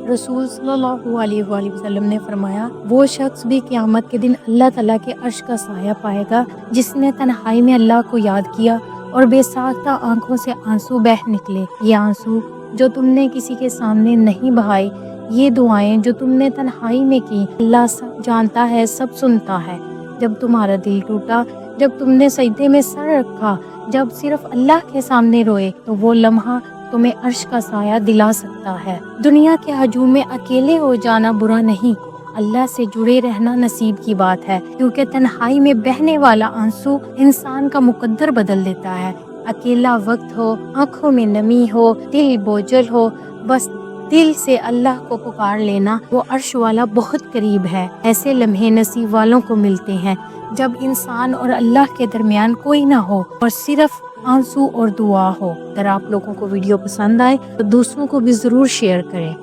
رسول صلی اللہ علیہ وآلہ وسلم نے فرمایا، وہ شخص بھی قیامت کے دن اللہ تعالیٰ کے عرش کا سایہ پائے گا جس نے تنہائی میں اللہ کو یاد کیا اور بے ساختہ آنکھوں سے آنسو بہہ نکلے۔ یہ آنسو جو تم نے کسی کے سامنے نہیں بہائے، یہ دعائیں جو تم نے تنہائی میں کی، اللہ سب جانتا ہے، سب سنتا ہے۔ جب تمہارا دل ٹوٹا، جب تم نے سجدے میں سر رکھا، جب صرف اللہ کے سامنے روئے، تو وہ لمحہ تمہیں عرش کا سایہ دلا سکتا ہے۔ دنیا کے ہجوم میں اکیلے ہو جانا برا نہیں، اللہ سے جڑے رہنا نصیب کی بات ہے، کیونکہ تنہائی میں بہنے والا آنسو انسان کا مقدر بدل دیتا ہے۔ اکیلا وقت ہو، آنکھوں میں نمی ہو، دل بوجھل ہو، بس دل سے اللہ کو پکار لینا، وہ عرش والا بہت قریب ہے۔ ایسے لمحے نصیب والوں کو ملتے ہیں جب انسان اور اللہ کے درمیان کوئی نہ ہو اور صرف آنسو اور دعا ہو۔ اگر آپ لوگوں کو ویڈیو پسند آئے تو دوسروں کو بھی ضرور شیئر کریں۔